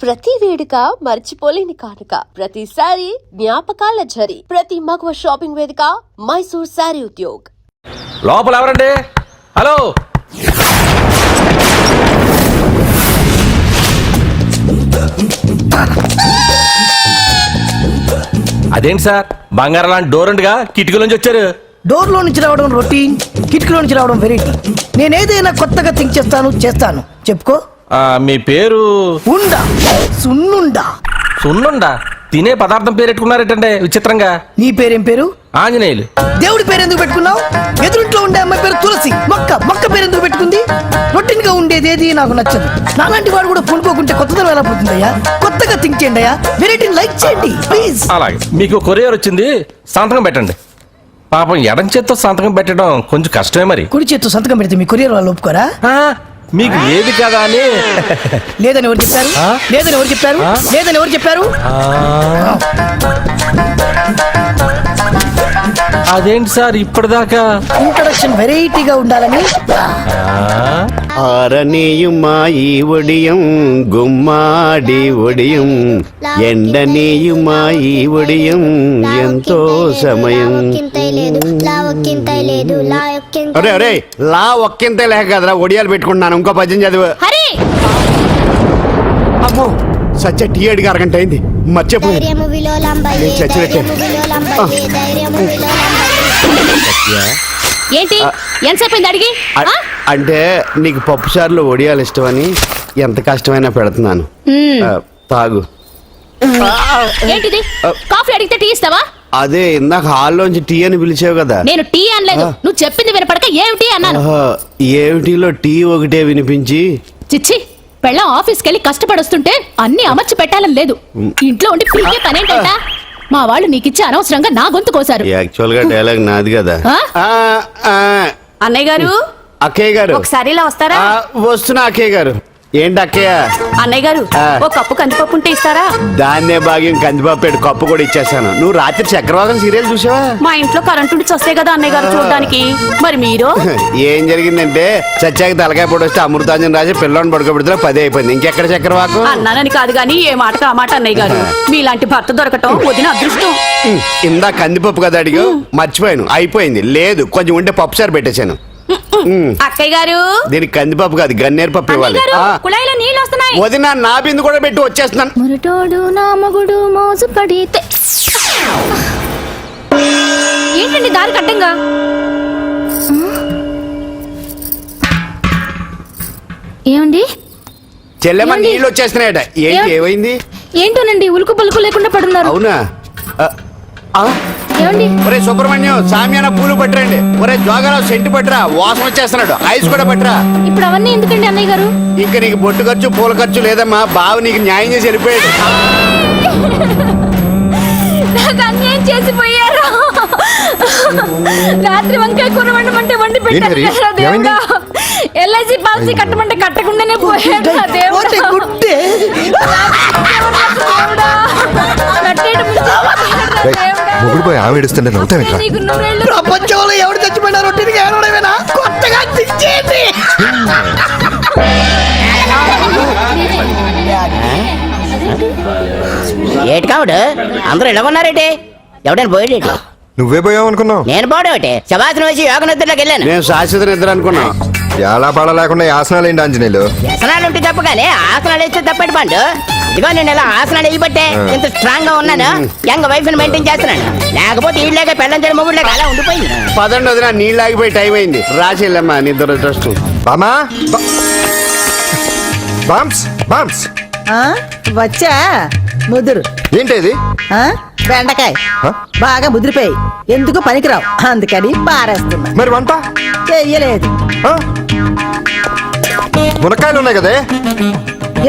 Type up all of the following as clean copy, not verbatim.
ప్రతి వేడుక మర్చిపోలేని కానుక, ప్రతిసారి జ్ఞాపకాల ఝరి, ప్రతి మగువ షాపింగ్ వేదిక మైసూర్ శారీ ఉద్యోగ్. లోపల ఎవరండి? హలో, అదేంటి సార్ బంగారం లాంటి డోర్ ఉండగా కిటికీలోంచి వచ్చారు? డోర్ లో నుంచి రావడం రొటీన్, కిటికీలో నుంచి రావడం వెరైటీ. నేనేదైనా కొత్తగా థింక్ చేస్తాను. చెప్పుకో. మీ పేరు? ఉండా, సున్నుండా. సున్నుండా? తినే పదార్థం పేరు పెట్టుకున్నారేటండి విచిత్రంగా. నీ పేరేం పేరు? ఆంజనేయులు. దేవుడి పేరు ఎందుకు పెట్టుకున్నావు? ఎదురింట్లో ఉండే అమ్మాయి పేరు తులసి. మొక్క పేరు ఎందుకు పెట్టుకుంది? రొటీన్ గా ఉండేది ఏది నాకు నచ్చదు. నాలాంటి వాడు కూడా పూనుకోకుంటే కొత్తదనం ఎలా పోతుందయ్యా? కొత్తగా థింక్ చేయండి అయ్యా, వెరైటీని లైక్ చేయండి ప్లీజ్. అలాగే, మీకు కొరియర్ వచ్చింది, సంతకం పెట్టండి. పాపం ఎడం చేత్తో సంతకం పెట్టడం కొంచెం కష్టమే. మరి కుడి చేత్తో సంతకం పెడితే మీ కొరియర్ వాళ్ళు ఒప్పుకోరా? మీకు ఏది కదా అని. లేదని ఎవరు చెప్పారు? లేదని ఎవరు చెప్పారు? అదేంటి సార్ ఇప్పటిదాకా ఇంట్రడక్షన్ వెరైటీగా ఉండాలని. ఆరనేయుమాయి ఒడియం గుమ్మాడి ఒడియం, ఎండనేయుమాయి ఒడియం ఎంతో సమయం. అరే అరే, లా ఒక్కింతే లేక కదరా ఒడియాలు పెట్టుకుంటున్నాను. ఇంకో పద్యం చదువు. అమ్మో, సత్య టీ అడిగి అరగంట అయింది, మర్చిపోయింది. నేను చచ్చినట్టే. ఏంటి ఎంతసేపు అడిగి? అంటే నీకు పప్పు చారులో ఒడియాలు ఇష్టమని ఎంత కష్టమైనా పెడుతున్నాను. తాగు. ఏంటిది? కాఫీ అడిగితే టీ ఇస్తావా? అదే ఇందాక హాల్లోంచి టీ అని పిలిచావు కదా. నేను టీ అనలేదు, నువ్వు చెప్పింది వినపడక ఏమిటి అన్నాను. ఏమిటిలో టీ ఒకటే వినిపించి. చిచ్చి, పెళ్ళం ఆఫీస్కి వెళ్ళి కష్టపడొస్తుంటే అన్ని అమర్చి పెట్టాలని లేదు. ఇంట్లో ఉండి పీకే పనేంటంట? మా వాళ్ళు నీకిచ్చి అనవసరంగా నా గొంతు కోసారు. యాక్చువల్ గా డైలాగ్ నాది కదా. అన్నయ్య గారు, అక్కయ్య గారు ఒకసారి ఇలా వస్తారా? వస్తున్నా అక్కయ్య గారు. ఏంటి అక్కయ్య? అన్నయ్య గారు, ఒక కప్పు కందిపప్పు ఉంటే ఇస్తారా? దాన్నే భాగ్యం కందిపప్పు కప్పు కూడా ఇచ్చేసాను. నువ్వు రాత్రి చక్రవాకం సీరియల్ చూసావా? మా ఇంట్లో కరెంటు వస్తే కదా అన్నయ్య గారు చూడడానికి. మరి మీరు? ఏం జరిగిందంటే చచ్చాక తలకాయ పొడి వస్తే అమృతాంజన్ రాజు పిల్లని పడుకోబెడితే 10 అయిపోయింది. ఇంకెక్కడ చక్రవాకం? అన్నానని కాదు గానీ ఏ మాటకు ఆ మాట అన్నయ్య గారు. మీలాంటి భర్త దొరకటం వదిన అదృష్టం. ఇందా కందిపప్పు కదా అడిగా, మర్చిపోయాను. అయిపోయింది. లేదు, కొంచెం ఉంటే పప్పు సార్ పెట్టేశాను. అక్కయ్య గారు, దీనికి కందిపప్పు కాదు గన్నేరు పప్పు ఇవ్వాలి. కుళాయిలో నీళ్ళు వస్తున్నాయి. వదిన నా బిందు కూడా పెట్టి వచ్చేస్తున్నాను. మురటోడు నా మగుడు మోజు పడితే. ఏంటండి దారి కట్టంగా? ఏమండి? చెల్లెమ్మ నీళ్ళు వచ్చేస్తున్నాయట. ఏంటి ఏమైంది? ఏంటోనండి ఉలుకు పలుకు లేకుండా పడున్నారు. అవునా? ఏమండి? ఒరే సుబ్రహ్మణ్యం, సామ్యాన పూలు పట్టరండి. ఒరే జోగరావు సెంటు పట్టరా, వాసన వచ్చేస్తున్నాడు. ఐస్ కూడా పట్టరా. ఇప్పుడు అవన్నీ ఎందుకండి అన్నయ్య గారు? ఇంకా నీకు బొట్టు ఖర్చు పూల ఖర్చు లేదమ్మా. బావ నీకు న్యాయం చేసి వెళ్ళిపోయాడు. నాకు అన్యాయం చేసిపోయారు. రాత్రి వంకాయ కూర వండమంటే వండి పెట్టారు. ఎల్ఐసి పాలసీ కట్టమంటే కట్టకుండానే పోయాడు. మొగుడు పోయి ఆమె ఏడుస్తుంటే నవ్వుతావేంట్రా? ప్రపంచంలో ఎవరు చచ్చిపోయినా రొట్టెకి ఏడవడమేనా? కొత్తగా థింక్ చేయండి. ఏటి కావుడు అందరూ ఇలా ఉన్నారేటి? ఎవడైనా పోయేటి? నువ్వే పోయావు అనుకున్నావు. నేను పోవడం శవాసనం వేసి యోగ నిద్రలోకి వెళ్ళాను. నేను శాశ్వత నిద్ర అనుకున్నా. ఎలా పాడ లేకుండా ఆసనాలు ఏంటి ఆంజనేయులు? వ్యసనాలు ఉంటే తప్ప కానీ ఆసనాలు వేస్తే తప్పటి పండు. ఇదిగో నేను ఇలా ఆసనాలు వేయబట్టే ఇంత స్ట్రాంగ్ గా ఉన్నాను. యంగ్ వైఫ్ ని మెయింటైన్ చేస్తున్నాను. లేకపోతే ఇళ్ళగా పెళ్ళంచడం మొగుళ్ళగా అలా ఉండిపోయింది. పదండి వదిన, నీళ్ళు ఆగిపోయి టైం అయింది. రాసేళ్ళమ్మా నిద్ర ట్రస్ట్. బామా బామ్స్ బామ్స్ వచ్చా ముదురు. ఏంటి బెండకాయ బాగా ముదిరిపోయి ఎందుకు పనికిరావు, అందుకని పారేస్తున్నా. మరి వంట చెయ్యలేదు. మునక్కాయలు ఉన్నాయి కదే,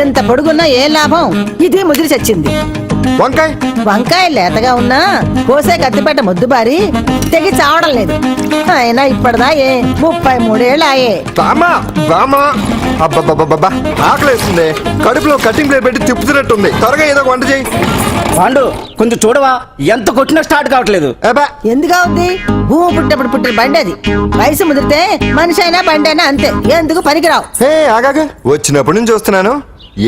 ఎంత పొడుగున్నా ఏం లాభం? ఇది ముదిరి చచ్చింది. వంకాయ లేతగా ఉన్నా కోసే కత్తిపేట ముద్దు బారి తెగి చావడం లేదు. అయినా ఇప్పటిదా 33 ఏళ్ళు ఆయే. ఆకలేస్తుంది, కడుపులో కటింగ్ ప్లేట్ పెట్టి తిప్పుతున్నట్టుంది. త్వరగా ఏదో వంట చేయి. పాండు కొంచెం చూడవా, ఎంత కొట్టినా స్టార్ట్ కావట్లేదు. ఎందుగా ఉంది? భూమి పుట్టినప్పుడు పుట్టిన బండి అది. వయసు ముదిరితే మనిషి అయినా బండి అయినా అంతే. ఎందుకు పనికిరావు. ఆగాగా వచ్చినప్పటి నుంచి చూస్తున్నాను,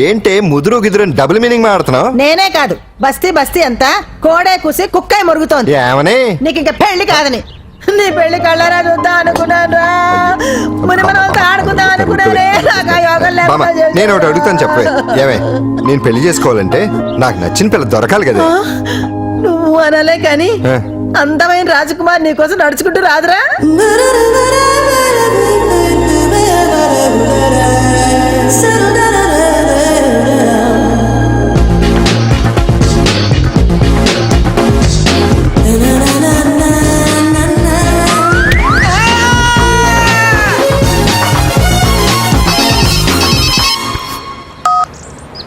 ఏంటే ముదురు గిదురు డబుల్ మీనింగ్ మాడుతున్నావు? నేనే కాదు బస్తీ బస్తీ అంతా కోడే కూసి కుక్కే మురుగుతోంది. ఏమని? నీకు ఇంకా పెళ్లి కాదని. నీ పెళ్లి కళ్ళరా చూద్దాం అనుకున్నాను. ముని మనవలతో ఆడుకుందాం అనుకున్నానే. నాకు ఆ యోగం బామ్మ, లేకుండా చేశారు. నేను ఒకటి అడుగుతాను చెప్పే. ఏమే, నేను పెళ్లి చేసుకోవాలంటే నాకు నచ్చిన పిల్ల దొరకాలి కదా. నువ్వు అనలే కానీ ఆ. అందమైన రాజకుమార్ నీకోసం నడుచుకుంటూ రాదురా.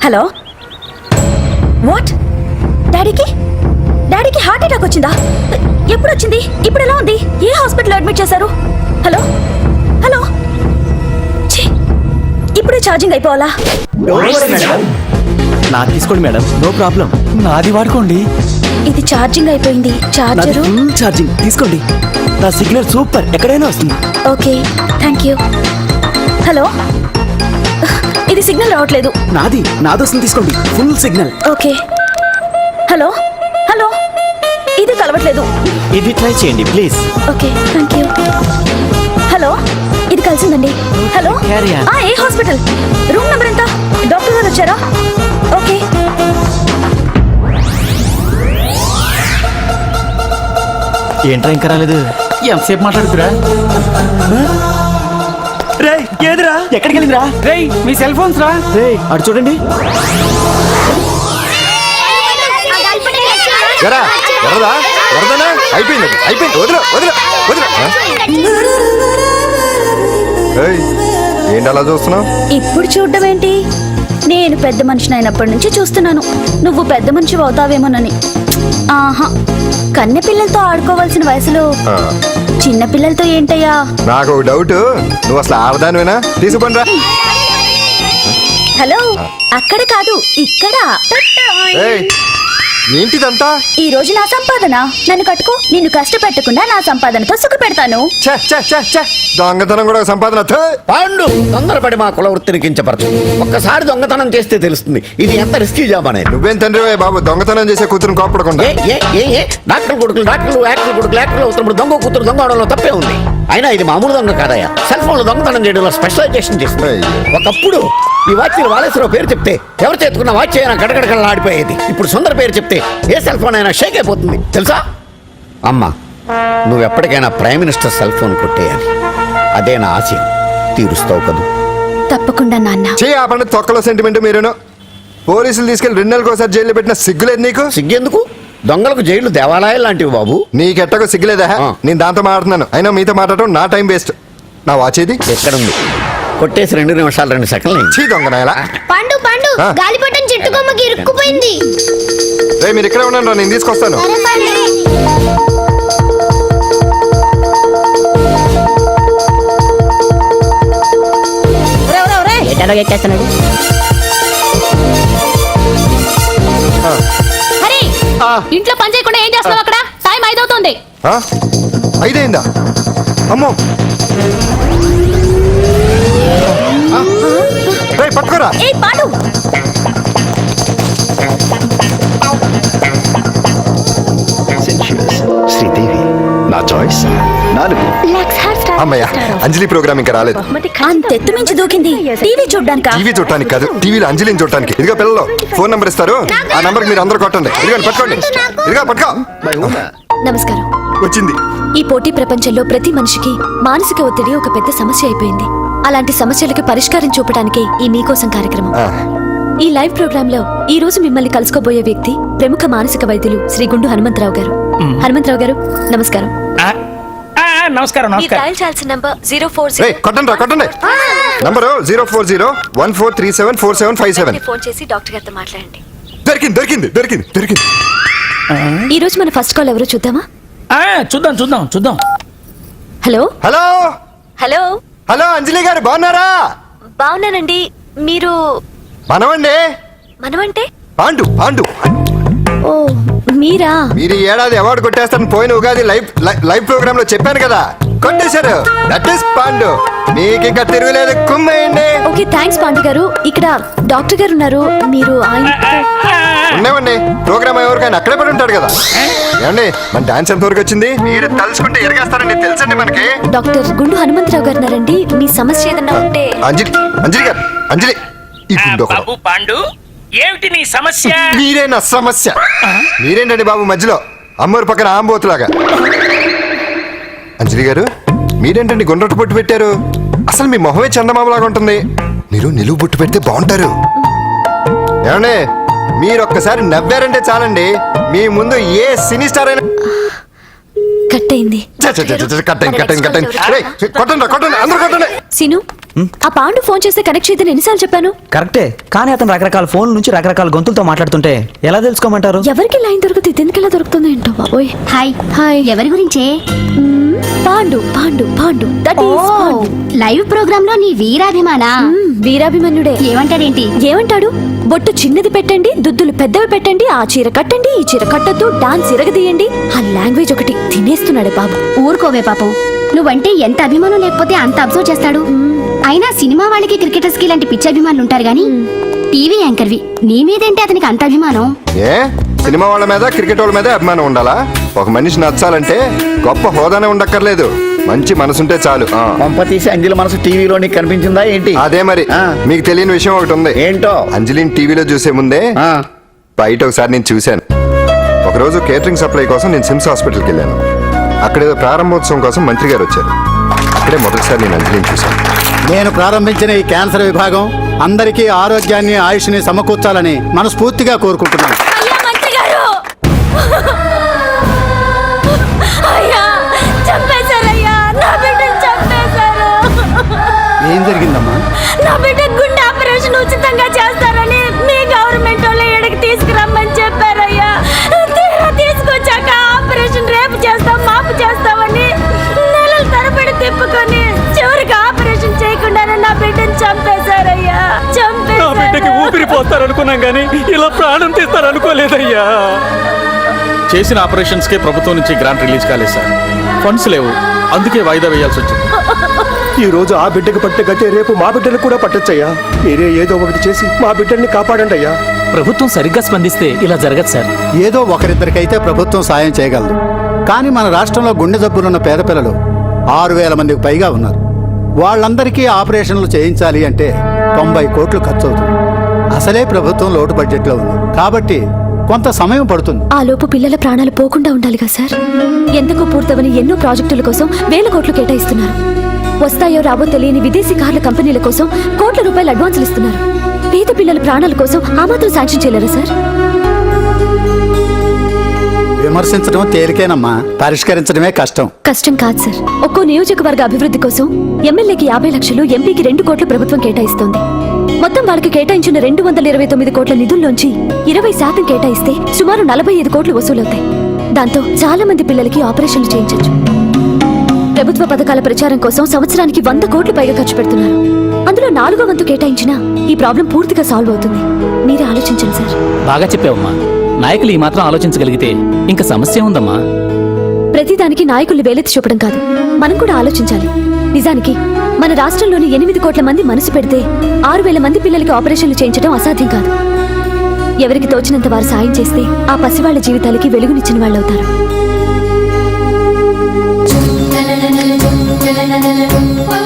హలో వాట్ డాడీకి హార్ట్ అటాక్ వచ్చిందా? ఎప్పుడు వచ్చింది? ఇప్పుడు ఎలా ఉంది? ఏ హాస్పిటల్ అడ్మిట్ చేశారు? హలో హలో ఛీ, ఇప్పుడే ఛార్జింగ్ అయిపోవాలా? నా తీసుకోండి మేడం, నో ప్రాబ్లం. నాది వాడుకోండి. ఇది ఛార్జింగ్ అయిపోయింది. చార్జరు ఫుల్ ఛార్జింగ్ తీసుకోండి. నా సిగ్నల్ సూపర్, ఎక్కడైనా వస్తుంది. Okay thank you. హలో ఇది సిగ్నల్ రావట్లేదు. నాది వస్తుంది, తీసుకోండి. Full signal. Okay hello hello ఇది కలవట్లేదు. ఇది ట్రై చేయండి please. Okay thank you. Hello ఇది కలిసిందండి. Hello Carry on. ఏ హాస్పిటల్? రూమ్ నెంబర్ ఎంత? డాక్టర్ గారు వచ్చారా? ఓకే ఏంట్రా ఇంకా రాలేదు? ఎంతసేపు మాట్లాడుతురా? రే ఏదిరా, ఎక్కడికి వెళ్ళిందిరా? రే మీ సెల్ ఫోన్స్ రా. రే అటు చూడండి. ఎరా ఎరదా ఎరదనా అయిపోయింది వదిలే వదిలే వదిలే. ఏయ్, ఏంటి అలా చూస్తున్నావు? ఇప్పుడు చూడడం ఏంటి? నేను పెద్ద మనిషిని అయినప్పటి నుంచి చూస్తున్నాను. నువ్వు పెద్ద మనిషి అవుతావేమోనని. ఆహా, కన్నె పిల్లలతో ఆడుకోవాల్సిన వయసులో చిన్న పిల్లలతో ఏంటయ్యా? నాకు ఒక డౌట్, నువ్వు అసలు ఆడదానివేనా? తీసుకుంటా. హలో అక్కడ కాదు ఇక్కడ. ఏయ్, ఏంటిదంతా? ఈ రోజు నా సంపాదన. నన్ను కట్టుకో. నిన్ను కష్టపెట్టకుండా నా సంపాదనతో సుఖ పెడతాను. ఛే, ఛే, ఛే, ఛే. దొంగతనం కూడా ఒక సంపాదన. థూ. పాండు తొందరపడి మా కుల వృత్తిని కించపరచు. ఒక్కసారి దొంగతనం చేస్తే తెలుస్తుంది ఇది ఎంత రిస్కీ జాబ్ అనేది. నువ్వేం తండ్రివే బాబు, దొంగతనం చేసే కూతురుని కోపడకుండా. డాక్టర్ కొడుకులు యాక్టర్లు అవుతున్నప్పుడు దొంగ కూతురు దొంగ అవడంలో తప్పే ఉంది. అయినా ఇది మామూలు దొంగ కాదయ్యా. సెల్ ఫోన్ లో దొంగతనం చేయడంలో స్పెషలైజేషన్ చేస్తుంది. అయ్యో. ఒకప్పుడు ఈ వాచ్ వాలేశ్వరరావు పేరు చెప్తే ఎవరు చేతుకున్న వాచ్ అయినా గడగడగడలా ఆడిపోయేది. ఇప్పుడు సుందర పేరు చెప్తే ఏ సెల్ ఫోన్ అయినా షేక్ అయిపోతుంది తెలుసా? అమ్మా, నువ్వు ఎప్పటికైనా ప్రైమ్ మినిస్టర్ సెల్ ఫోన్ కొట్టేయాలి. అదే నా ఆశయం. తీరుస్తావు కదూ? తప్పకుండా నాన్న. చే ఆ పండు తొక్కలో సెంటిమెంట్ మీరేను. పోలీసులు తీసుకెళ్లి 2 నెలలకు ఒకసారి జైల్లో పెట్టిన సిగ్గులేదు నీకు? సిగ్గెందుకు? దొంగలకు జైళ్లు దేవాలయాలు లాంటివి బాబు. నీకెట్టకు సిగ్గులేదా? ఆ. నేను దాంతో మాట్లాడుతున్నాను, అయినా మీతో మాట్లాడటం నా టైం వేస్ట్. నా వాచ్ ఇది ఎక్కడుంది? కొట్టేసి 2 నిమిషాలు 2 సెకండ్లు. చీ దొంగనాయలా. పండు ఆ? గాలిపటం చెట్టు కొమ్మకి ఇరుక్కుపోయింది. రే మీరు ఇక్కడే ఉండండి రా, నేను తీసుకొస్తాను. ఒరేయ్, ఒరేయ్, ఒరేయ్. ఎట్టలో ఎక్కేస్తున్నాడు. హరి ఇంట్లో పని చేయకుండా ఏం చేస్తున్నావు అక్కడ? టైం 5 అవుతుంది. ఆ? 5 అయిందా? అమ్మో. రే పట్టుకోరా. ఏ పాండు శ్రీదేవి నా చాయిస్ 4. అమ్మయ్య, అంజలి ప్రోగ్రామ్ ఇంకా రాలేదు. అంతెత్తు మించి దూకింది. టీవీ చూడ్డానికా? టీవీ చూడటానికి కాదు, టీవీలో అంజలిని చూడటానికి. ఇదిగో పిల్లలు ఫోన్ నంబర్ ఇస్తారు, ఆ నంబర్కి మీరు అందరూ కొట్టండి. ఇదిగోండి పట్టుకోండి. ఇదిగో పట్టుకో. నమస్కారం. వచ్చింది. ఈ పోటీ ప్రపంచంలో ప్రతి మనిషికి మానసిక ఒత్తిడి ఒక పెద్ద సమస్య అయిపోయింది. అలాంటి సమస్యలకు పరిష్కారం చూపడానికే ఈ మీకోసం కార్యక్రమం. ఆ, ఈ లైవ్ ప్రోగ్రామ్ లో ఈ రోజు మిమ్మల్ని కలుసుకోబోయే వ్యక్తి ప్రముఖ మానసిక వైద్యులు శ్రీ గుండు హనుమంతరావు గారు. హనుమంతరావు గారు నమస్కారం. నమస్కారం. మీరు డయల్ చేయాల్సిన నంబర్ 040. రేయ్ కొట్టండి రా, కొట్టండి. నంబరు 04014374757. ఫోన్ చేసి డాక్టర్ గారితో మాట్లాడండి. దొరికింది దొరికింది దొరికింది దొరికింది. ఈ రోజు మన ఫస్ట్ కాల్ ఎవరో చూద్దామా? చూద్దాం. హలో హలో హలో హలో అంజలి గారు బాగున్నారా? బాగున్నానండి. మీరు మనమండి. మనమంటే? పాండు పాండు. ఓ మీరా? మీరు ఈ ఏడాది అవార్డు కొట్టేస్తారని పోయిన ఉగాది లైవ్ ప్రోగ్రామ్ లో చెప్పాను కదా. కొట్టేశారు. That is Pandu. మీకు ఇంకా తిరుగులేదు, కుమ్మేయండి. ఓకే థ్యాంక్స్ పాండు గారు. ఇక్కడ డాక్టర్ గారు ఉన్నారు, మీరు ఆయన ఉన్నామండి. ప్రోగ్రామ్ ఎవరికైనా అక్కడే పడి ఉంటాడు కదా. ఏమండి మన డాన్స్ ఎంత వరకు వచ్చింది? మీరు తలుచుకుంటే ఎరగేస్తారండి, తెలుసండి మనకి. డాక్టర్ గుండు హనుమంతరావు గారు ఉన్నారండి. మీ సమస్య ఏదన్నా ఉంటే అంజలి అంజలి గారు, అంజలి ఈ గుండు ఒకడు. బాబు పాండు, ఏమిటి నీ సమస్య? మీరే నా సమస్య. మీరేంటండి బాబు మధ్యలో అమ్మోరు పక్కన ఆంబోతులాగా? అంజలి గారు మీరేంటండి గుండ్రటి బొట్టు పెట్టారు? అసలు మీ మొహమే చందమామలాగా ఉంటుంది. మీరు నిలువు బొట్టు పెడితే బాగుంటారు. ఏమండి మీరు ఒక్కసారి నవ్వారంటే చాలండి, మీ ముందు ఏ సినీ స్టార్ అయినా కట్ అయింది. కొట్టండి అందరూ కొట్టండి. సీను, ఆ పాండు ఫోన్ చేస్తే కనెక్ట్ చేయదని ఎన్నిసార్లు చెప్పాను? కరెక్టే, కానీ అతను రకరకాల ఫోన్ నుంచి రకరకాల గొంతులతో మాట్లాడుతుంటే ఎలా తెలుసుకోమంటారు? ఎవరికి లైన్ దొరుకుతుంది, దీనికి ఎలా దొరుకుతుందో ఏంటో బాబోయ్. హాయ్ హాయ్. ఎవరి గురించే? Pandu Pandu Pandu that is Pandu. Live program లో నీ వీరాభిమాన వీరాభిమన్యుడే. ఏమంటాడేంటి? ఏమంటాడు? బొట్టు చిన్నది పెట్టండి, దుద్దులు పెద్దవి పెట్టండి, ఆ చీర కట్టండి, ఈ చీర కట్టద్దు, డాన్స్ ఇరగదీయండి. ఆ లాంగ్వేజ్ ఒకటి తినేస్తున్నాడు బాబు. ఊరుకోవే పాపం, నువ్వంటే ఎంత అభిమానం లేకపోతే అంత అబ్జర్వ్ చేస్తాడు. అయినా సినిమా వాళ్ళకి క్రికెటర్స్ కి ఇలాంటి పిచ్చి అభిమానులు ఉంటారు గానీ టీవీ యాంకర్వి నీ మీదేంటి అతనికి అంత అభిమానం? ఏ సినిమా వాళ్ళ మీద క్రికెట్ వాళ్ళ మీద అభిమానం ఉండాలా? ఒక మనిషి నచ్చాలంటే గొప్ప హోదానే ఉండక్కర్లేదు, మంచి మనసుంటే చాలు. పంప తీసి అంజలి మనసు టీవీలో నీకు కనిపించిందా ఏంటి? అదే మరి. మీకు తెలియని విషయం ఒకటి ఉంది. ఏంటో? అంజలిని టీవీలో చూసే ముందే బయట ఒకసారి నేను చూశాను. ఒకరోజు కేటరింగ్ సప్లై కోసం నేను సిమ్స్ హాస్పిటల్కి వెళ్ళాను. అక్కడేదో ప్రారంభోత్సవం కోసం మంత్రి గారు వచ్చారు. అక్కడే మొదటిసారి నేను అంజలిని చూశాను. నేను ప్రారంభించిన ఈ క్యాన్సర్ విభాగం అందరికీ ఆరోగ్యాన్ని ఆయుష్ని సమకూర్చాలని మనస్ఫూర్తిగా కోరుకుంటున్నాను. ఏం జరిగిందమ్మా? నా బిడ్డ గుండె ఆపరేషన్ ఉచితంగా చేస్తారని మీ గవర్నమెంట్ వాళ్ళు ఇక్కడికి తీసుకురమ్మని చెప్పారయ్యా. తీరా తీసుకొచ్చాక ఆపరేషన్ రేపు చేస్తాం మాపు చేస్తామని నెలల తరబడి తిప్పుకొని చివరికి ఆపరేషన్ చేయకుండానే నా బిడ్డను చంపేశారయ్యా. నా బిడ్డకి ఊపిరి పోస్తారనుకున్నాం గానీ ఇలా ప్రాణం తీస్తారనుకోలేదయ్యా. చేసిన ఆపరేషన్స్ కే ప్రభుత్వం నుంచి గ్రాంట్ రిలీజ్ కాలేదు సార్. ఫండ్స్ లేవు, అందుకే వాయిదా వేయాల్సి వచ్చింది. ఈ రోజు ఆ బిడ్డకు పట్టే గట్టే రేపు మా బిడ్డను కూడా పట్టొచ్చయ్యా. మీరే ఏదో ఒకటి చేసి మా బిడ్డల్ని కాపాడండి అయ్యా. ప్రభుత్వం సరిగ్గా స్పందిస్తే ఇలా జరగదు సార్. ఏదో ఒకరిద్దరికైతే ప్రభుత్వం సాయం చేయగలదు, కానీ మన రాష్ట్రంలో గుండె జబ్బులున్న పేద పిల్లలు 6,000 మందికి పైగా ఉన్నారు. వాళ్ళందరికీ ఆపరేషన్లు చేయించాలి అంటే 90 కోట్లు ఖర్చు అవుతుంది. అసలే ప్రభుత్వం లోటు బడ్జెట్లో ఉంది కాబట్టి కొంత సమయం పడుతుంది. ఆ లోపు పిల్లల ప్రాణాలు పోకుండా ఉండాలిగా సార్. ఎందుకు పూర్తవని ఎన్నో ప్రాజెక్టుల కోసం వేల కోట్లు కేటాయిస్తున్నారు. వస్తాయో రావో తెలియని విదేశీ కార్ల కంపెనీల కోసం కోట్ల రూపాయలు అడ్వాన్సులు ఇస్తున్నారు. పేద పిల్లల ప్రాణాల కోసం ఆ మాత్రం శాంక్షన్ చేయలేరా సార్? విమర్శించడం తేలికేనమ్మా, పరిష్కరించడమే కష్టం. కష్టం కాదు సార్. ఒక్కో నియోజకవర్గ అభివృద్ధి కోసం ఎమ్మెల్యేకి 50 లక్షలు, ఎంపీకి 2 కోట్లు ప్రభుత్వం కేటాయిస్తోంది. మొత్తం వాళ్ళకి కేటాయించిన 229 కోట్ల నిధుల్లోంచి 20% కేటాయిస్తే సుమారు 45 కోట్లు వసూలవుతాయి. దాంతో చాలా మంది పిల్లలకి ఆపరేషన్లు చేయించొచ్చు. ప్రభుత్వ పథకాల ప్రచారం కోసం సంవత్సరానికి 100 కోట్లు పైగా ఖర్చు పెడుతున్నారు. అందులో 4వ వంతు కేటాయించినా ఈ ప్రాబ్లం పూర్తిగా సాల్వ్ అవుతుంది. మీరే ఆలోచించండి సార్. బాగా చెప్పావమ్మా. నాయకులు ఈ మాత్రం ఆలోచించగలిగితే ఇంకా సమస్య ఉందమ్మా. ప్రతిదానికి నాయకులు వేలెత్తి చూపడం కాదు, మనం కూడా ఆలోచించాలి. నిజానికి మన రాష్ట్రంలోని 8 కోట్ల మంది మనసు పెడితే 6,000 మంది పిల్లలకి ఆపరేషన్లు చేయించడం అసాధ్యం కాదు. ఎవరికి తోచినంత వారు సాయం చేస్తే ఆ పసివాళ్ల జీవితాలకి వెలుగునిచ్చిన వాళ్ళవుతారు.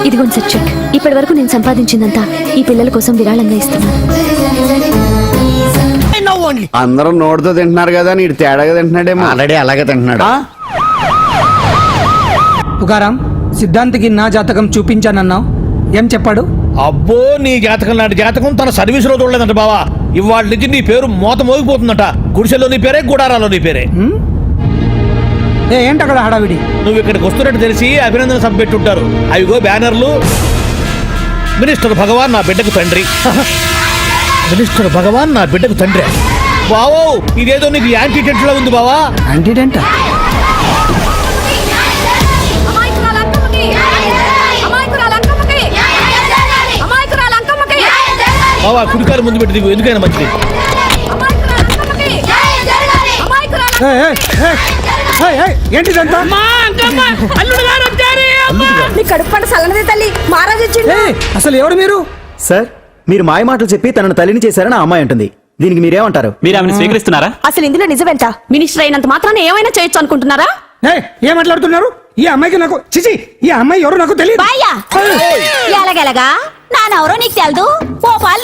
ఇదిగోండి సార్ చెక్. ఇప్పటి వరకు నేను సంపాదించిందంతా ఈ పిల్లల కోసం విరాళంగా ఇస్తున్నాను. అందరూ నోటితో తింటున్నారు కదా, నీడు తేడాగా తింటున్నాడేమో. ఆల్రెడీ అలాగే తింటున్నాడు. పుకారం, సిద్ధాంతికి నా జాతకం చూపించానన్నావు, ఏం చెప్పాడు? అబ్బో, నీ జాతకం లాంటి జాతకం తన సర్వీస్ లో చూడలేదంట బావా. ఇవాళ నుంచి నీ పేరు మోత మోగిపోతుందట. గుడిసెలో నీ పేరే, గుడారాలో నీ పేరే. ఏంటి అక్కడ హడావిడి? నువ్వు ఇక్కడికి వస్తున్నట్టు తెలిసి అభినందన సభ పెట్టుంటారు. అవిగో బ్యానర్లు. మినిస్టర్ భగవాన్ నా బిడ్డకు తండ్రి. మినిస్టర్ భగవాన్ నా బిడ్డకు తండ్రి. బావో, ఇదేదో నీకు యాంటీటెంట్ లా ఉంది బావా. యాంటీటెంట్? బావా, కుడికారు ముందు పెట్టి దిగు, ఎందుకైనా మంచిది. ఏంటిదంతా? అల్లుడు గారు వచ్చారు. నీ కడుపు పంట సల్లనదే తల్లి మహారాజు వచ్చిండు. అసలు ఎవరు మీరు? సార్, మీరు మాయ మాటలు చెప్పి తనను తల్లిని చేశారని ఆ అమ్మాయి అంటుంది. దీనికి మీరేమంటారు? మీరు ఆమెను స్వీకరిస్తున్నారా? అసలు ఇందులో నిజమేంట? మినిస్టర్ అయినంత మాత్రాన ఏమైనా చేయొచ్చు అనుకుంటున్నారా? ఏం మాట్లాడుతున్నారు? ఈ అమ్మాయికి నాకు చిచి, ఈ అమ్మాయి ఎవరు నాకు తెలియదు. ఎలాగెలగా నానెవరో నీకు తెలదు. ఓ పాల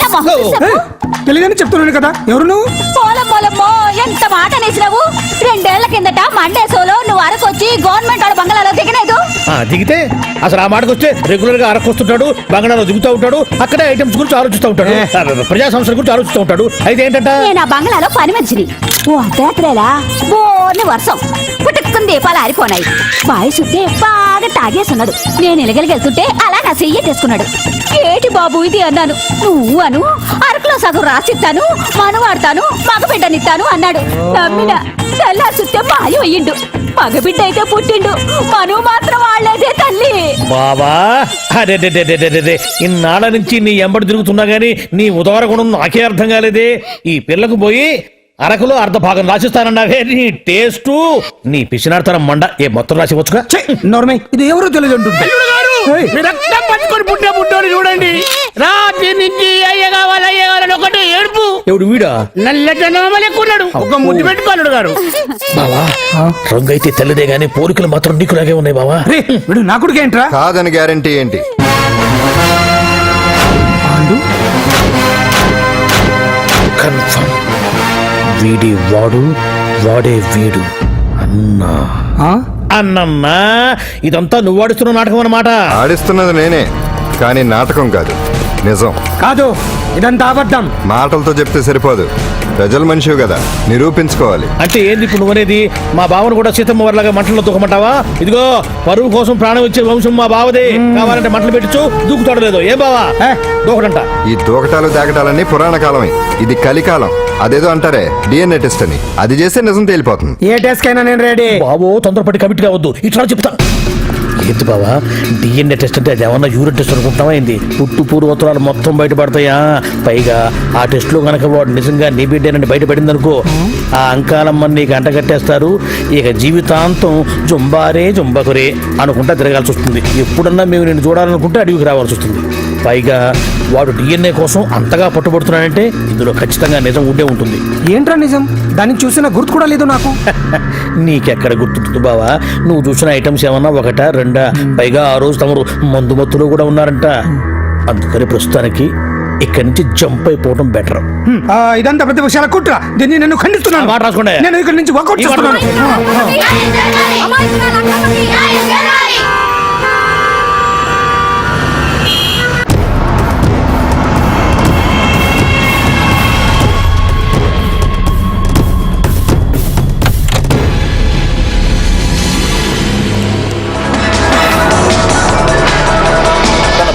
తెలియదని చెప్తున్నాను కదా. ఎవరు నువ్వు? పోలమ్మో ఎంత మాట అనేసినావు. 2 ఏళ్ల కిందట మండేసోలో నువ్వు అరకొచ్చి గవర్నమెంట్ వాడు బంగ్లాలో దిగలేదు. దిగితే అసలు ఆ మాటకు వస్తే రెగ్యులర్ గా అరకొస్తుంటాడు, బంగాళాలో దిగుతూ ఉంటాడు, అక్కడే ఐటమ్స్ గురించి ఆలోచిస్తూ ఉంటాడు, ప్రజా సంస్థల గురించి ఆలోచిస్తూ ఉంటాడు. అయితే ఏంటంట, నేను ఆ బంగ్లాలో పని మనిషిని. ఓ అర్ధరాత్రేలా బోర్ని వర్షం పుట్టుకుని దీపాలు ఆరిపోనాయి. బాయ్ సుట్టే బాగా తాగేస్తున్నాడు. నేను ఎలగలిగెళ్తుంటే అలా నా చెయ్యి తీసుకున్నాడు. ఏటి బాబు ఇది అన్నాను. నువ్వు అను అరకులో సగం రాసిస్తాను, మనవాడతాను, మగబిడ్డనిస్తాను అన్నాడు. నమ్మిన తెల్లారి సుట్టే మాయం అయ్యిండు. మగబిడ్డ అయితే పుట్టిండు, మనువు మాత్రం వాళ్లేదే తల్లి. బాబా అరే ఇన్నాళ్ళ నుంచి నీ ఎంబడి తిరుగుతున్నా గానీ నీ ఉదార గుణం నాకే అర్థం కాలేదే. ఈ పిల్లకు పోయి అరకులో అర్ధ భాగం రాసిస్తానన్నావే. నీ టేస్టు నీ పిచ్చినాడతనం మండ. ఏ మొత్తం రాసివచ్చుగా. నోర్మై, ఇది ఎవరో తెలియదు అంటుంది. పట్టుకొని పుట్టే పుట్టోడు చూడండి. రాత్రి నుంచి అయ్య కావాలని ఒకటే ఏడుపు. ఎవడు వీడా? నల్లెక్కున్నాడు. ఒక ముద్దు పెట్టుకోన్నాడు గారు. బావా రంగు అయితే తెల్లదే గానీ పోలికలు మాత్రం నీకులాగే ఉన్నాయి బావా. వీడు నా కొడుకు ఏంట్రా? కాదని గ్యారంటీ ఏంటి? కన్ఫర్మ్ వీడి వాడు, వాడే వీడు. అన్నమ్మా ఇదంతా నువ్వు ఆడిస్తున్న నాటకం అన్నమాట. ఆడిస్తున్నది నేనే, కానీ నాటకం కాదు, నిజం కాదు, ఇదంతా అబద్ధం. మాటలతో చెప్తే సరిపోదు, ప్రజల మనిషివి కదా, నిరూపించుకోవాలి. అంటే ఏంది ఇప్పుడు నువ్వనేది? మా బావను కూడా సీతమ్మ వారిలాగా మంటల్లో దూకమంటావా? ఇదిగో పరువు కోసం ప్రాణం ఇచ్చే వంశం మా బావదే. కావాలంటే మంటలు పెట్టచ్చు, దూకుతాడు లేదో. ఏ బావా దూకడంట. ఈ దూకటాలు దాకటాలన్నీ పురాణ కాలమే, ఇది కలికాలం. అదేదో అంటారే డిఎన్ఏ టెస్ట్ అని, అది చేస్తే నిజం తేలిపోతుంది. ఏ టెస్ట్ కైనా నేను రెడీ. బాబో తొందరపడి కమిట్ కావద్దు, ఇట్లా చెప్తా. ఏంటి బావా డిఎన్ఏ టెస్ట్ అంటే అది ఏమన్నా యూరిన్ టెస్ట్ అనుకుంటావా ఏంది? పుట్టు పూర్వోత్తరాలు మొత్తం బయటపడతాయా? పైగా ఆ టెస్ట్ లో గనక వాడు నిజంగా నీ బిడ్డేనని బయటపడింది అనుకో, ఆ అంకాలమ్మని నీకు అంటగట్టేస్తారు. ఇక జీవితాంతం జుంబారే జుంబకురే అనుకుంటా తిరగాల్సి వస్తుంది. ఎప్పుడన్నా మేము నేను చూడాలనుకుంటే అడవికి రావాల్సి వస్తుంది. పైగా వాడు డిఎన్ఏ కోసం అంతగా పట్టుబడుతున్నాడంటే ఇందులో ఖచ్చితంగా నిజం ఉండే ఉంటుంది. ఏంట్రా నిజం? దాన్ని చూసిన గుర్తు కూడా లేదు నాకు. నీకెక్కడ గుర్తుంటుంది బావా? నువ్వు చూసిన ఐటమ్స్ ఏమన్నా ఒకటా రెండా? పైగా ఆ రోజు తమరు మందు మత్తులో కూడా ఉన్నారంట. అందుకని ప్రస్తుతానికి ఇక్కడి నుంచి జంప్ అయిపోవడం బెటర్. ఇదంతా ప్రతిపక్షాల కుట్ర. దీన్ని నేను ఖండిస్తున్నాను. మాట రాసుకోండి. నేను ఇక్కడి నుంచి వాకౌట్ చేస్తున్నాను.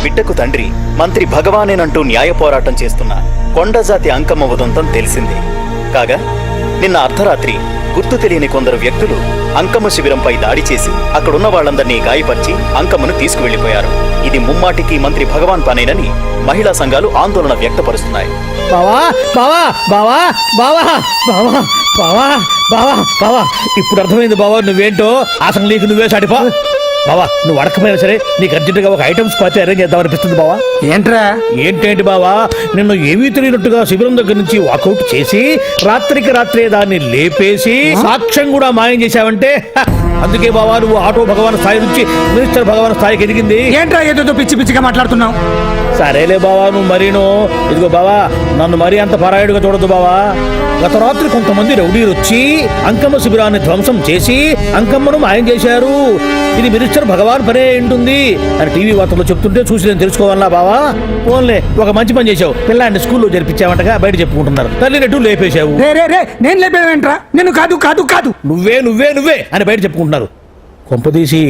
బిడ్డకు తండ్రి మంత్రి భగవానేనంటూ న్యాయ పోరాటం చేస్తున్న కొండజాతి అంకమ్మ ఉదంతం తెలిసిందే. కాగా నిన్న అర్ధరాత్రి గుర్తు తెలియని కొందరు వ్యక్తులు అంకమ్మ శిబిరంపై దాడి చేసి అక్కడున్న వాళ్ళందరినీ గాయపరిచి అంకమ్మను తీసుకువెళ్లిపోయారు. ఇది ముమ్మాటికి మంత్రి భగవాన్ పనేనని మహిళా సంఘాలు ఆందోళన వ్యక్తపరుస్తున్నాయి. బావా బావా బావా బావా బావా బావా బావా బావా ఇప్పుడు అర్థమైంది బావా నువ్వేంటో. అసలు నీకు నువ్వే సాటిపో బావా. నువ్వు అడకపోయినా సరే నీకు అర్జెంటుగా ఒక ఐటమ్స్ పార్టీ అరేంజ్ చేద్దామనిపిస్తుంది బావా. ఏంట్రా? ఏంటేంటి బావా, నిన్ను ఏమీ తెలియనట్టుగా శిబిరం దగ్గర నుంచి వాకౌట్ చేసి రాత్రికి రాత్రే దాన్ని లేపేసి సాక్ష్యం కూడా మాయం చేశావంటే అందుకే బావా నువ్వు ఆటో భగవాన్ స్థాయి నుంచి మినిస్టర్ భగవాన్ స్థాయికి ఎదిగింది. ఏంట్రా ఏదో పిచ్చి పిచ్చిగా మాట్లాడుతున్నావు? సరేలే బావా నువ్వు మరీను. ఇదిగో బావా నన్ను మరీ అంత పరాయుడుగా చూడద్దు బావా. గత రాత్రి కొంతమంది రౌడీలు వచ్చి అంకమ్మ శిబిరాన్ని ధ్వంసం చేసి అంకమ్మను మాయం చేశారు. ఇది మినిస్టర్ భగవాన్ పనే ఉంటుంది అని టీవీ వార్తల్లో చెప్తుంటే చూసి నేను తెలుసుకోవాలా బావా. ఓన్లే ఒక మంచి పని చేశావు, పిల్లాన్ని స్కూల్లో జరిపించావంటగా బయట చెప్పుకుంటున్నారు. తల్లినట్టు లేపేశావు. నేను లేపేవేంట్రా? నేను కాదు కాదు కాదు నువ్వే నువ్వే నువ్వే అని బయట చెప్పుకుంటున్నారు. కొంపదీసి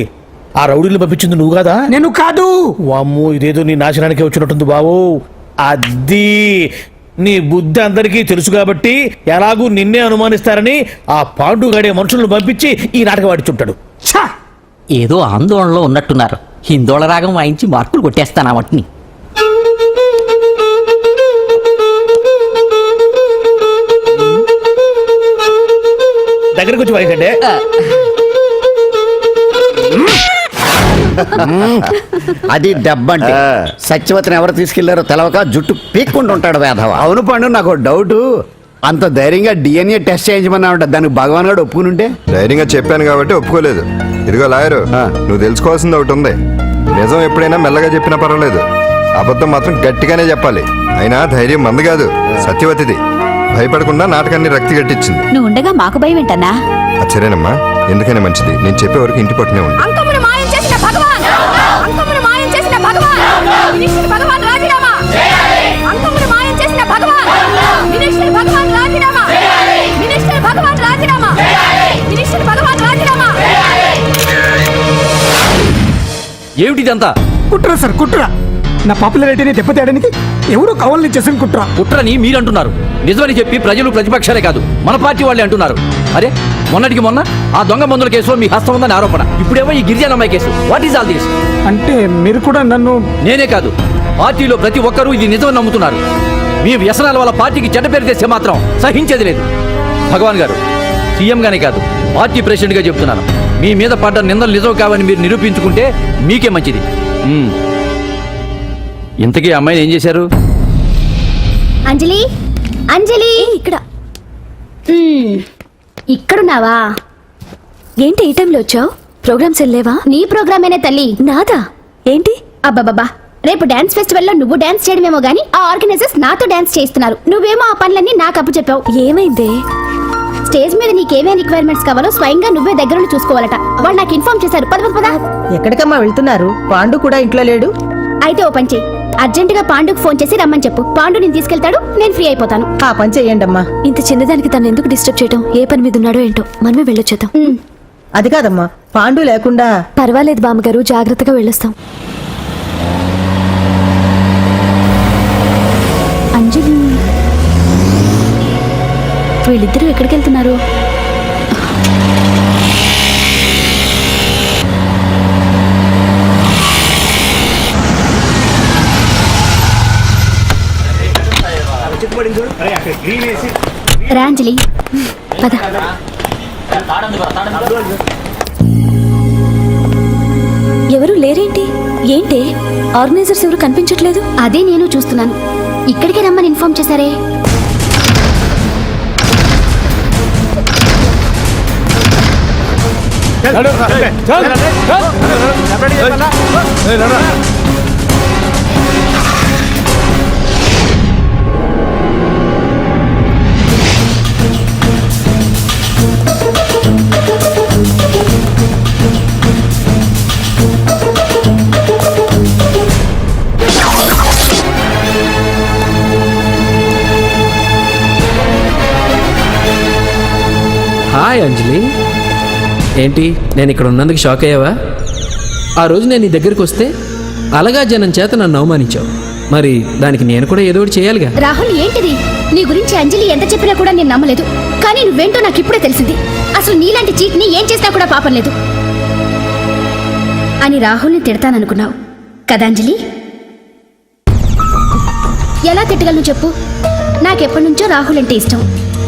ఆ రౌడీలు పంపించింది నువ్వు కాదా? నేను కాదు. వామ్మో ఇదేదో నీ నాశనానికి వచ్చినట్టుంది బావు. అది నీ బుద్ధి అందరికీ తెలుసు కాబట్టి ఎలాగూ నిన్నే అనుమానిస్తారని ఆ పాండుగాడే మనుషులను పంపించి ఈ నాటకం ఆడిచుంటాడు. ఏదో ఆందోళనలో ఉన్నట్టున్నారు. హిందోళ రాగం వాయించి మార్కులు కొట్టేస్తాను వాటిని. దగ్గరకు వచ్చి వాయించండి. అది దెబ్బంటే సత్యవతిని ఎవరు తీసుకెళ్లారో తెలవక జుట్టు పీక్కుంటూ ఉంటాడు వేధవ. అవును పండు, నాకు డౌట్. అంత ధైర్యంగా డిఎన్ఏ టెస్ట్ చేయించమన్నా ఉంటా, దానికి భగవాన్ గారు ఒప్పుకుని ఉంటే. ధైర్యంగా చెప్పాను కాబట్టి ఒప్పుకోలేదు. ఇదిగో లాయరు, నువ్వు తెలుసుకోవాల్సింది ఒకటి ఉంది. నిజం ఎప్పుడైనా మెల్లగా చెప్పినా పర్వాలేదు, అబద్ధం మాత్రం గట్టిగానే చెప్పాలి. అయినా ధైర్యం మంది కాదు, సత్యవతిది. భయపడకుండా నాటకాన్ని రక్తి గట్టించింది. నువ్వు ఉండగా మాకు భయం ఏంటన్నా? సరేనమ్మా, ఎందుకైనా మంచిది. నేను చెప్పే వరకు ఇంటి పట్టునే ఉంది. అంకమును మాయం చేసిన భగవాన్, అంకమును మాయం చేసిన భగవాన్, మినిస్టర్ భగవాన్ రాజీనామా. అంకమును మాయం చేసిన భగవాన్, మినిస్టర్ భగవాన్ రాజీనామా. మినిస్టర్ భగవాన్ రాజీనామా. మినిస్టర్ భగవాన్ రాజీనామా. ఏమిటిదంతా? కుట్ర సార్, కుట్ర. నా పాపులారిటీని దెబ్బతేయడానికి ఎవరో కావాలని చేసిన కుట్ర. కుట్రని మీరంటున్నారు, నిజమని చెప్పి ప్రజలు ప్రతిపక్షాలే కాదు మన పార్టీ వాళ్ళే అంటున్నారు. అరే మొన్నటికి మొన్న ఆ దొంగ మందుల కేసులో మీ హస్తం ఉందని ఆరోపణ, ఇప్పుడేమో ఈ గిరిజన అమ్మాయి case. What is all this? అంటే మీరు కూడా నన్ను... నేనే కాదు, పార్టీలో ప్రతి ఒక్కరూ ఇది నిజమని నమ్ముతున్నారు. మీ వ్యసనాల వల్ల పార్టీకి చెడ్డ పేరు తెస్తే మాత్రం సహించేది లేదు. భగవాన్ గారు, సీఎంగానే కాదు పార్టీ ప్రెసిడెంట్గా చెప్తున్నాను, మీ మీద పడ్డ నిందలు నిజం కావని మీరు నిరూపించుకుంటే మీకే మంచిది. ఇంతకీ అమ్మాయిని ఏం చేశారు? అంజలి, అంజలి ఇక్కడ ఇక్కడున్నావా? ఏంటి ఈ టైంలో వచ్చావు? ప్రోగ్రామ్స్ వెళ్ళేవా? నీ ప్రోగ్రామేనే తల్లి. నాదా? ఏంటి? అబ్బాబాబా, రేపు డాన్స్ ఫెస్టివల్ లో నువ్వు డాన్స్ చేయడమేమో గానీ ఆ ఆర్గనైజర్స్ నాతో డాన్స్ చేస్తున్నారు. నువ్వేమో ఆ పనులన్నీ నాకు అప్పు చెప్పావు. ఏమైంది? స్టేజ్ మీద నీకేమేం రిక్వైర్మెంట్స్ కావాలో స్వయంగా నువ్వే దగ్గరుండి చూసుకోవాలట. వాళ్ళు నాకు ఇన్ఫార్మ్ చేశారు. పద పద. ఎక్కడికమ్మా వెళ్తున్నారు? పాండు కూడా ఇంట్లో లేడు. అయితే ఓ పని చెయ్యి, అర్జెంటుగా పాండుకు ఫోన్ చేసి రమ్మని చెప్పు. పాండు నేను తీసుకెళ్తాడు, నేను ఫ్రీ అయిపోతాను. ఆ పని చెయ్యండమ్మా. ఇంత చిన్నదానికి తను ఎందుకు డిస్టర్బ్ చేయటం? ఏ పని మీద ఉన్నాడో ఏంటో, మనమే వెళ్ళొచ్చేద్దాం. అది కాదమ్మా, పాండు లేకుండా... పర్వాలేదు బామ్మగారు, జాగ్రత్తగా వెళ్ళొస్తాం. అంజలి, వీళ్ళిద్దరూ ఎక్కడికి వెళ్తున్నారు? రాంజలి పద. ఎవరు లేరేంటి? ఏంటి ఆర్గనైజర్స్ ఎవరు కనిపించట్లేదు? అదే నేను చూస్తున్నాను. ఇక్కడికి రమ్మని ఇన్ఫార్మ్ చేశారే. హాయ్ అంజలి, ఏంటి నేను ఇక్కడ ఉన్నందుకు షాక్ అయ్యావా? ఆ రోజు నేను నీ దగ్గరికి వస్తే అలగా జనం చేత నన్ను అవమానించావు, మరి దానికి నేను కూడా ఏదో ఒకటి చేయాలిగా. రాహుల్, ఏంటిది? నీ గురించి అంజలి ఎంత చెప్పినా కూడా నేను నమ్మలేదు, కానీ నువ్వేంటో నాకు ఇప్పుడే తెలిసింది. అసలు నీలాంటి చీట్ని ఏం చేసినా కూడా పాపం లేదు అని రాహుల్ని తిడతాననుకున్నావు కదా అంజలి? ఎలా తిట్టగలను చెప్పు? నాకెప్పటి నుంచో రాహుల్ అంటే ఇష్టం,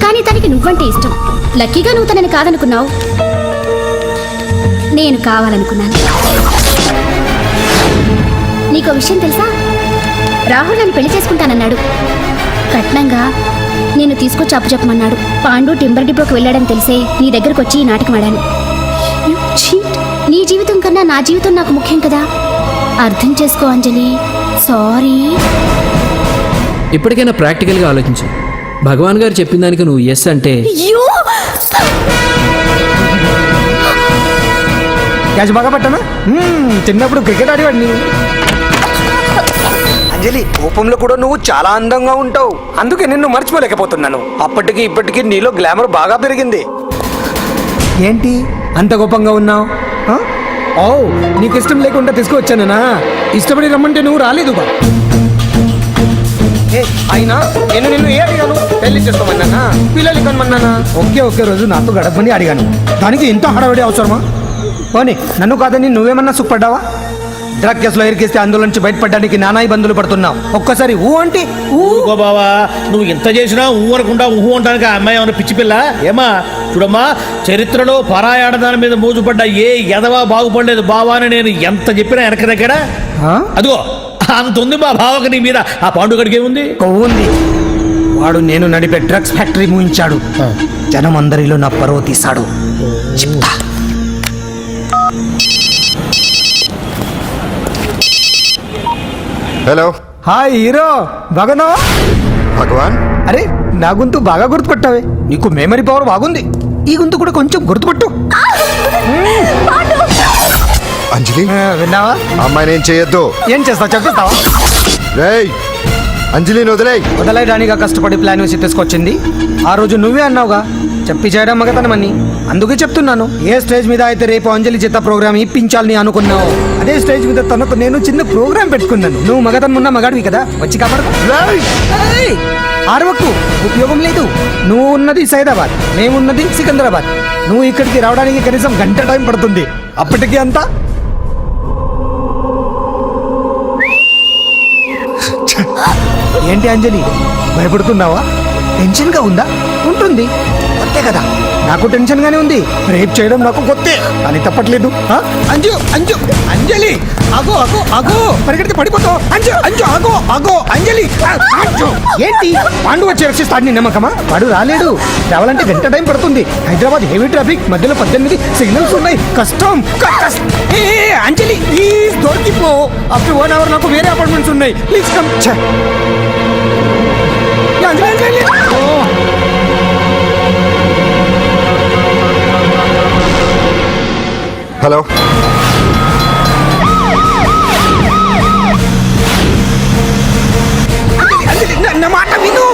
కానీ తనకి నువ్వంటే ఇష్టం. లక్కీగా నువ్వు తనని కాదనుకున్నావు, నేను కావాలనుకున్నాను. నీకో విషయం తెలుసా? రాహుల్ నన్ను పెళ్లి చేసుకుంటానన్నాడు. కట్నంగా నేను తీసుకొచ్చి అప్పు చెప్పమన్నాడు. పాండు టింబర్ డిపోకి వెళ్ళాడని తెలిసే నీ దగ్గరకు వచ్చి ఈ నాటకం ఆడాను. నీ జీవితం కన్నా నా జీవితం నాకు ముఖ్యం కదా, అర్థం చేసుకో అంజలి. సారీ. ఇప్పటికైనా ప్రాక్టికల్గా ఆలోచించు. భగవాన్ గారు చెప్పిన దానికి నువ్వు ఎస్ అంటే క్యాచ్ బాగా పట్టానా? చిన్నప్పుడు క్రికెట్ ఆడేవాడిని. అంజలి, కోపంలో కూడా నువ్వు చాలా అందంగా ఉంటావు, అందుకే నిన్ను మర్చిపోలేకపోతున్నాను. అప్పటికి ఇప్పటికి నీలో గ్లామర్ బాగా పెరిగింది. ఏంటి అంత కోపంగా ఉన్నావు? ఓ, నీకు ఇష్టం లేకుండా తీసుకువచ్చానా? ఇష్టపడి రమ్మంటే నువ్వు రాలేదుగా. అయినా నేను నిన్ను ఏ అడిగాను? పెళ్లి చేసుకోమన్నానా? పిల్లలు కనమన్నానా? ఒకే రోజు నాతో గడపని అడిగాను, దానికి ఇంత హడావిడి అవసరమా? పోనీ నన్ను కాదని నువ్వేమన్నా సుఖపడ్డావా? డ్రగ్ కేసులో ఇరికిస్తే అందులో నుంచి బయటపడడానికి నానా ఇబ్బందులు పడుతున్నావు. ఒక్కసారి ఊ అంటే ఊరుకో బావా, నువ్వు ఇంత చేసినా ఊ అనకుండా ఊహు అంటానికి ఆ అమ్మాయి ఏమన్నా పిచ్చి పిల్ల ఏమా? చూడమ్మా, చరిత్రలో పరాయాడదాని మీద మోజుపడ్డ ఏ ఎదవా బాగుపడలేదు బావా అని నేను ఎంత చెప్పినా వెనక దగ్గర అదిగో అంత ఉంది మా బావకు నీ మీద. ఆ పాండుగడికి ఏముంది? కొవ్వుంది. వాడు నేను నడిపే డ్రగ్స్ ఫ్యాక్టరీ మూయించాడు. జనం అందరిలో నా పరువు తీశాడు. చెప్తా. హలో, హాయ్ హీరో, బాగున్నావా? భగవాన్. అరే, నా గొంతు బాగా గుర్తుపట్టావే. నీకు మెమరీ పవర్ బాగుంది. ఈ గొంతు కూడా కొంచెం గుర్తుపట్టు. అంజలి, విన్నావా? అమ్మాయిని ఏం చేయొద్దు. ఏం చేస్తావు చెప్పేస్తావా? రేయ్, అంజలిని వదలయడానిగా కష్టపడి ప్లాన్ వేసి తీసుకొచ్చింది. ఆ రోజు నువ్వే అన్నావుగా చెప్పి చేయడం మగతనమని. అందుకే చెప్తున్నాను. ఏ స్టేజ్ మీద అయితే రేపు అంజలి చేత ప్రోగ్రామ్ ఇప్పించాలని అనుకున్నావు, అదే స్టేజ్ మీద తనకు నేను చిన్న ప్రోగ్రామ్ పెట్టుకున్నాను. నువ్వు మగతనం ఉన్న మగాడివి కదా, వచ్చి కాపాడు. ఆరవకు, ఉపయోగం లేదు. నువ్వు ఉన్నది సైదాబాద్, మేమున్నది సికింద్రాబాద్. నువ్వు ఇక్కడికి రావడానికి కనీసం గంట టైం పడుతుంది. అప్పటికి అంతా ఏంటి అంజలి, భయపడుతున్నావా? టెన్షన్ గా ఉందా? ఉంటుంది, అంతే కదా. నాకు టెన్షన్ గానే ఉంది. రేప్ చేయడం నాకు కొత్తే, కానీ తప్పట్లేదు. అంజు అంజు అంజలి, ఆగో ఆగో ఆగో, పరిగెడితే పడిపోతావు. అంజు అంజు ఆగో ఆగో అంజలి. అంజు, ఏంటి పాండు వచ్చి రక్షిస్తాడు నీ నమ్మకమా? వాడు రాలేడు. రావాలంటే గంట టైం పడుతుంది. హైదరాబాద్ హెవీ ట్రాఫిక్, మధ్యలో 18 సిగ్నల్స్ ఉన్నాయి. కష్టం. అంజలి ప్లీజ్ దొరికిపో. అప్పుడు 1 hour నాకు వేరే అపార్ట్మెంట్స్ ఉన్నాయి. Please come. హలో, నా మాట విను.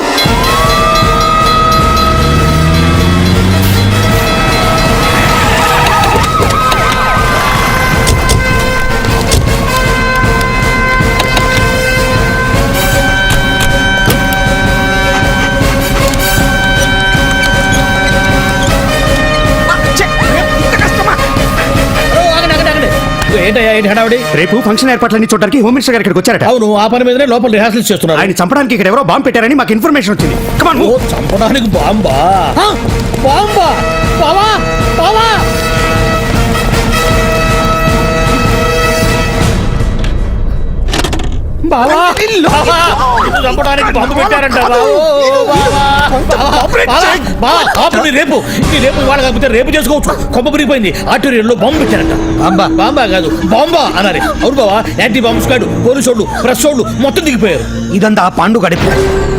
ఏంటి హడావుడి? రేపు ఫంక్షన్ ఏర్పాట్లన్నీ చూడడానికి హోమ్ మినిస్టర్ గారు ఇక్కడికి వచ్చారట. అవును, ఆ పని మీదనే లోపల రిహార్సల్స్ చేస్తున్నారు. ఆయన చంపడానికి ఇక్కడ ఎవరో బాంబు పెట్టారని మాకు ఇన్ఫర్మేషన్ వచ్చింది. చంపడానికి బాంబా? బాంబా? బావా బావా, చంపడానికి బాంబు పెట్టారంట. రేపు ఇవాళ కాకపోతే రేపు చేసుకోవచ్చు. కొమ్మ పెరిగిపోయింది. ఆర్టీరియల్లో బాంబు పెట్టారంట. బాంబా కాదు, బాంబా అన్నారు. అవును బావా, యాంటీ బాంబ్ స్క్వాడ్, పోలీసు వాళ్ళు, ప్రెస్ వాళ్ళు మొత్తం దిగిపోయారు. ఇదంతా ఆ పాండు గడిపి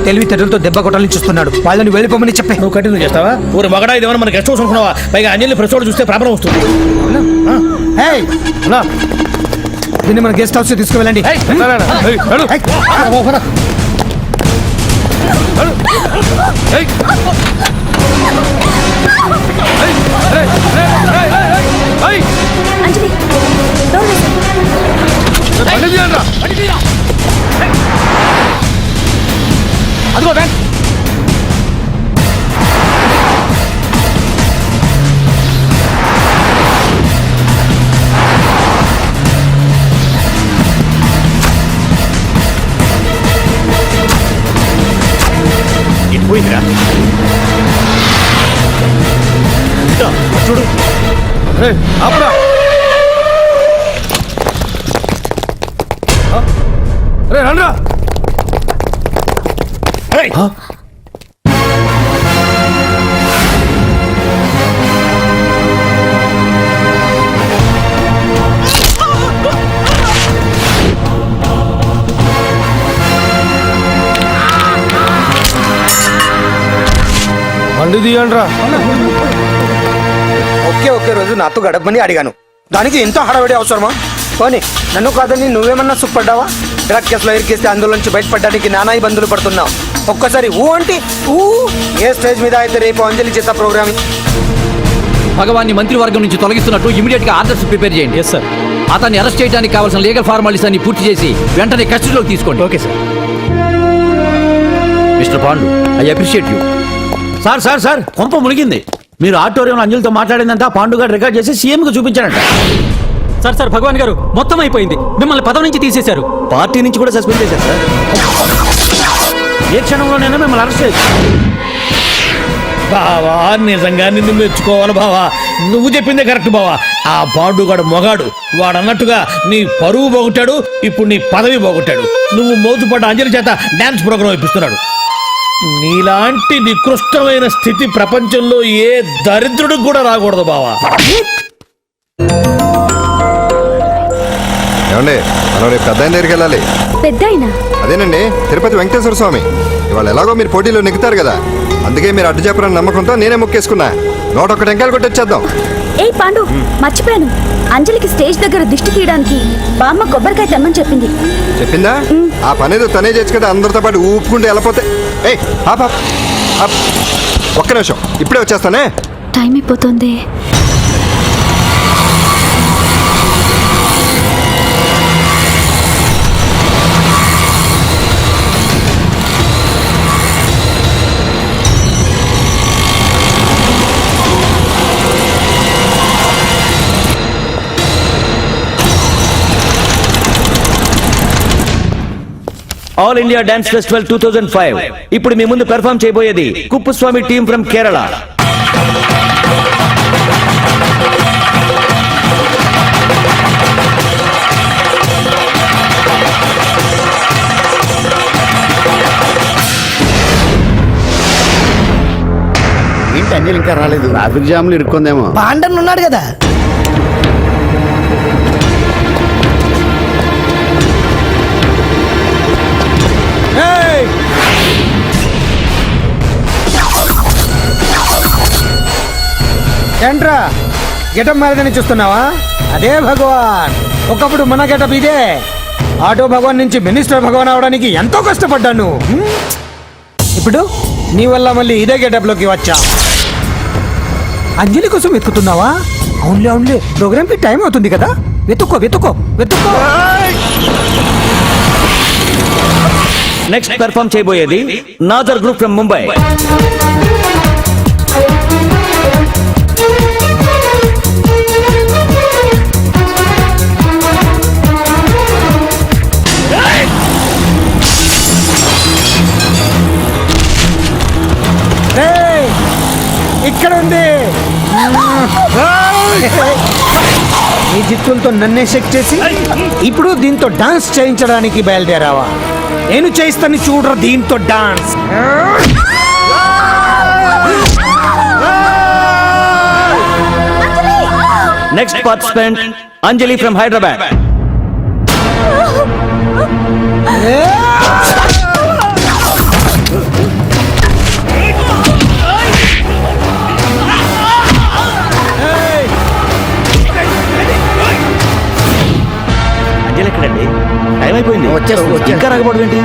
తెలివితేటలతో దెబ్బ కొట్టాలని చూస్తున్నాడు. వాళ్ళని వెళ్ళిపోమని చెప్పే. నువ్వు కంటిన్యూ చేస్తావా? ఊరి మగడా ఇదేమన్నా మన గెస్ట్ హౌస్ అనుకున్నావా? పైగా అంజలి ప్రెస్ వాళ్ళు చూస్తే ప్రాబ్లం వస్తుంది. దీన్ని మన గెస్ట్ హౌస్ తీసుకువెళ్ళండి. అదిగో బ్యాంక్. పోయిందిరా, చూడు. అప్పుడా రండ్రా. బండి తీయండ్రా. ఒకే రోజు నాతో గడపమని అడిగాను. దానికి ఎంతో హడావిడి అవసరమా? పోనీ నన్ను కాదని నువ్వేమన్నా సుఖపడ్డావా? డ్రగ్ కేసులో ఇరికిస్తే అందులో నుంచి బయటపడడానికి నానా ఇబ్బందులు పడుతున్నావు. ఒక్కసారి ఊ అంటే ఊ. ఏ స్టేజ్ మీద అయితే రేపు అంజలి చేత ప్రోగ్రామ్ భగవాన్ని మంత్రివర్గం నుంచి తొలగిస్తున్నట్టు ఇమీడియట్ గా ఆర్డర్స్ ప్రిపేర్ చేయండి. Yes sir. అతన్ని అరెస్ట్ చేయడానికి కావాల్సిన లీగల్ ఫార్మాలిటీస్ అన్ని పూర్తి చేసి వెంటనే కస్టడీలోకి తీసుకోండి. Okay sir. Mister Pandu, I appreciate you. Sir కొంప మునిగింది. మీరు ఆడిటోరియంలో అంజలితో మాట్లాడిందంతా పాండుగారు రికార్డ్ చేసి సీఎంకి చూపించారంట. సార్ భగవాన్ గారు మొత్తం అయిపోయింది. మిమ్మల్ని పదవి నుంచి తీసేశారు. పార్టీ నుంచి కూడా సస్పెండ్ చేశారు సార్. ఏ క్షణంలోనైనా మిమ్మల్ని అరెస్ట్ చేయొచ్చు. బావా నిజంగా నిన్ను మెచ్చుకోవాలి బావా. నువ్వు చెప్పిందే కరెక్ట్ బావా. ఆ పాండుగాడు మొగాడు. వాడు అన్నట్టుగా నీ పరువు పోగొట్టాడు, ఇప్పుడు నీ పదవి పోగొట్టాడు. నువ్వు మోతుపడ్డ అంజలి చేత డాన్స్ ప్రోగ్రాం ఇప్పిస్తున్నాడు. నీలాంటి నికృష్టమైన స్థితి ప్రపంచంలో ఏ దరిద్రుడికి కూడా రాకూడదు బావా. ఏమండి మనం రేపు పెద్ద ఆయన దగ్గరికి వెళ్ళాలి. పెద్దాయినా? అదేనండి తిరుపతి వెంకటేశ్వర స్వామి. ఇవాళ ఎలాగో మీరు పోటీలో నెగ్గుతారు కదా, అందుకే మీరు అడ్డు చెప్పరని నమ్మకంతో నేనే మొక్కేసుకున్నా. 101 టెంకాయలు కొట్టొచ్చేద్దాం. ఏ పాండు, మర్చిపోయాను. అంజలికి స్టేజ్ దగ్గర దిష్టి తీయడానికి బామ్మ కొబ్బరికాయ తెమ్మని చెప్పింది. చెప్పిందా? ఆ పనేదో తనే చేయొచ్చు కదా, అందరితో పాటు ఊపుకుంటూ వెళ్ళిపోతే. ఏయ్ ఒక్క నిమిషం, ఇప్పుడే వచ్చేస్తానే. టైం అయిపోతుంది. All India dance festival 2005. ఇప్పుడు మీ ముందు పెర్ఫామ్ చేయబోయేది కుప్పుస్వామి టీం ఫ్రమ్ కేరళ. ఏంటి అంజలి ఇంకా రాలేదు? ట్రాఫిక్ జామ్లు ఇరుక్కుందేమో. పాండన్ ఉన్నాడు కదా. ఏంట్రా గెటప్ మారదని చూస్తున్నావా? అదే భగవాన్. ఒకప్పుడు మన గెటప్ ఇదే. ఆటో భగవాన్ నుంచి మినిస్టర్ భగవాన్ అవడానికి ఎంతో కష్టపడ్డాను. ఇప్పుడు నీ వల్ల మళ్ళీ ఇదే గెటప్ లోకి వచ్చా. అంజలి కోసం వెతుకుతున్నావా? అవునులే అవునులే, ప్రోగ్రామ్ కి టైం అవుతుంది కదా. వెతుక్కో వెతుక్కో వెతుక్కో. నెక్స్ట్ పెర్ఫామ్ చేయబోయేది నాదర్ గ్రూప్ ఫ్రమ్ ముంబై. ఇక్కడ ఉంది. ఈ జిత్తులతో నన్నే చెక్ చేసి ఇప్పుడు దీంతో డాన్స్ చేయించడానికి బయలుదేరావా? నేను చేయిస్తాను చూడరా దీంతో dance. Next participant Anjali from Hyderabad. Anjali ఎక్కడండి? టైం అయిపోయింది. ఇంకా రాకపోవడం ఏంటి?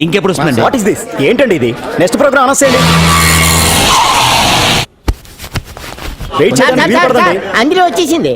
ఇంకెప్పుడు వస్తుందండి? What is this? ఏంటండి ఇది? నెక్స్ట్ ప్రోగ్రామ్ అనౌన్స్ చేయండి. వెయిట్ చేయడానికి వీలు పడదండి. అందులో వచ్చేసింది